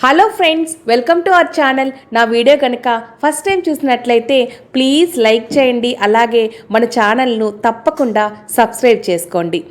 Hello friends, welcome to our channel. నా video కనుక first time చూసినట్లయితే ప్లీజ్ లైక్ చేయండి. అలాగే మన ఛానల్ను తప్పకుండా సబ్స్క్రైబ్ చేసుకోండి.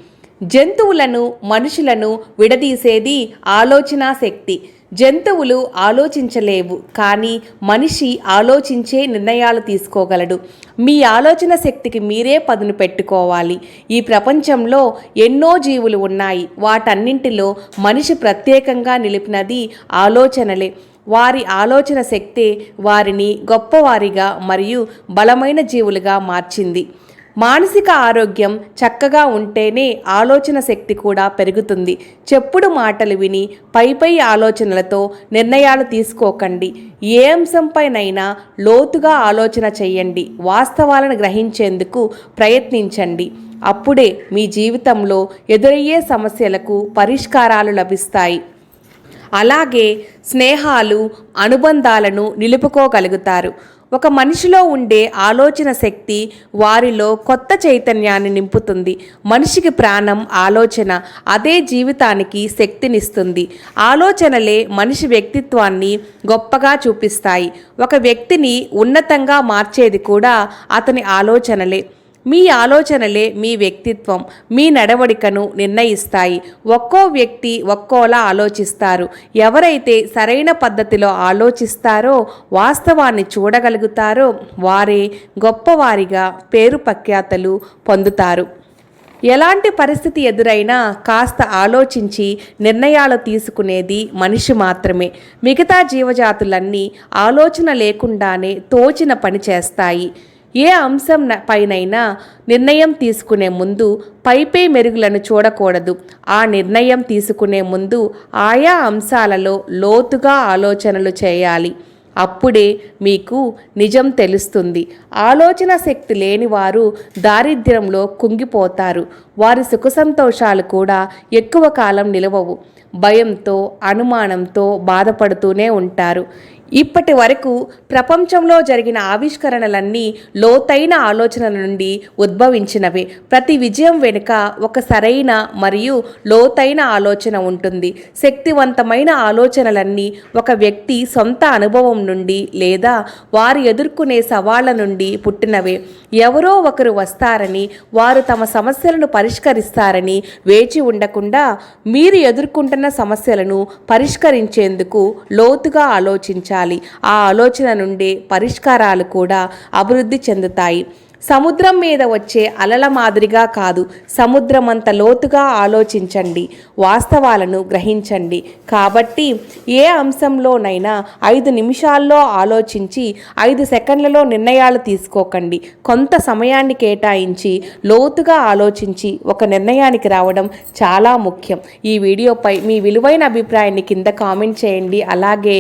జంతువులను మనుషులను విడదీసేది ఆలోచనా శక్తి. జంతువులు ఆలోచించలేవు, కానీ మనిషి ఆలోచించే నిర్ణయాలు తీసుకోగలడు. మీ ఆలోచన శక్తికి మీరే పదును పెట్టుకోవాలి. ఈ ప్రపంచంలో ఎన్నో జీవులు ఉన్నాయి. వాటన్నింటిలో మనిషి ప్రత్యేకంగా నిలిపినది ఆలోచనలే. వారి ఆలోచన శక్తే వారిని గొప్పవారిగా మరియు బలమైన జీవులుగా మార్చింది. మానసిక ఆరోగ్యం చక్కగా ఉంటేనే ఆలోచన శక్తి కూడా పెరుగుతుంది. చెప్పుడు మాటలు విని పై ఆలోచనలతో నిర్ణయాలు తీసుకోకండి. ఏ అంశంపైనైనా లోతుగా ఆలోచన చేయండి. వాస్తవాలను గ్రహించేందుకు ప్రయత్నించండి. అప్పుడే మీ జీవితంలో ఎదురయ్యే సమస్యలకు పరిష్కారాలు లభిస్తాయి. అలాగే స్నేహాలు, అనుబంధాలను నిలుపుకోగలుగుతారు. ఒక మనిషిలో ఉండే ఆలోచన శక్తి వారిలో కొత్త చైతన్యాన్ని నింపుతుంది. మనిషికి ప్రాణం ఆలోచన. అదే జీవితానికి శక్తినిస్తుంది. ఆలోచనలే మనిషి వ్యక్తిత్వాన్ని గొప్పగా చూపిస్తాయి. ఒక వ్యక్తిని ఉన్నతంగా మార్చేది కూడా అతని ఆలోచనలే. మీ ఆలోచనలే మీ వ్యక్తిత్వం, మీ నడవడికను నిర్ణయిస్తాయి. ఒక్కో వ్యక్తి ఒక్కోలా ఆలోచిస్తారు. ఎవరైతే సరైన పద్ధతిలో ఆలోచిస్తారో, వాస్తవాన్ని చూడగలుగుతారో వారే గొప్పవారిగా పేరు ప్రఖ్యాతలు పొందుతారు. ఎలాంటి పరిస్థితి ఎదురైనా కాస్త ఆలోచించి నిర్ణయాలు తీసుకునేది మనిషి మాత్రమే. మిగతా జీవజాతులన్నీ ఆలోచన లేకుండానే తోచిన పని చేస్తాయి. ఏ అంశం పైనైనా నిర్ణయం తీసుకునే ముందు పై మెరుగులను చూడకూడదు. ఆ నిర్ణయం తీసుకునే ముందు ఆయా అంశాలలో లోతుగా ఆలోచనలు చేయాలి. అప్పుడే మీకు నిజం తెలుస్తుంది. ఆలోచన శక్తి లేని వారు దారిద్ర్యంలో కుంగిపోతారు. వారి సుఖ సంతోషాలు కూడా ఎక్కువ కాలం నిలవవు. భయంతో, అనుమానంతో బాధపడుతూనే ఉంటారు. ఇప్పటి వరకు ప్రపంచంలో జరిగిన ఆవిష్కరణలన్నీ లోతైన ఆలోచనల నుండి ఉద్భవించినవే. ప్రతి విజయం వెనుక ఒక సరైన మరియు లోతైన ఆలోచన ఉంటుంది. శక్తివంతమైన ఆలోచనలన్నీ ఒక వ్యక్తి సొంత అనుభవం నుండి లేదా వారు ఎదుర్కొనే సవాళ్ల నుండి పుట్టినవే. ఎవరో ఒకరు వస్తారని, వారు తమ సమస్యలను పరిష్కరిస్తారని వేచి ఉండకుండా మీరు ఎదుర్కొంటున్న సమస్యలను పరిష్కరించేందుకు లోతుగా ఆలోచించాలి. ఆ ఆలోచన నుండే పరిష్కారాలు కూడా అభివృద్ధి చెందుతాయి. సముద్రం మీద వచ్చే అలల మాదిరిగా కాదు, సముద్రమంత లోతుగా ఆలోచించండి, వాస్తవాలను గ్రహించండి. కాబట్టి ఏ అంశంలోనైనా 5 నిమిషాల్లో ఆలోచించి 5 సెకండ్లలో నిర్ణయాలు తీసుకోకండి. కొంత సమయాన్ని కేటాయించి లోతుగా ఆలోచించి ఒక నిర్ణయానికి రావడం చాలా ముఖ్యం. ఈ వీడియోపై మీ విలువైన అభిప్రాయాన్ని కింద కామెంట్ చేయండి. అలాగే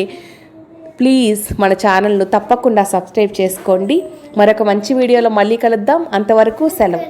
ప్లీజ్ మన ఛానల్ను తప్పకుండా సబ్స్క్రైబ్ చేసుకోండి. మరొక మంచి వీడియోలో మళ్ళీ కలుద్దాం. అంతవరకు సెలవు.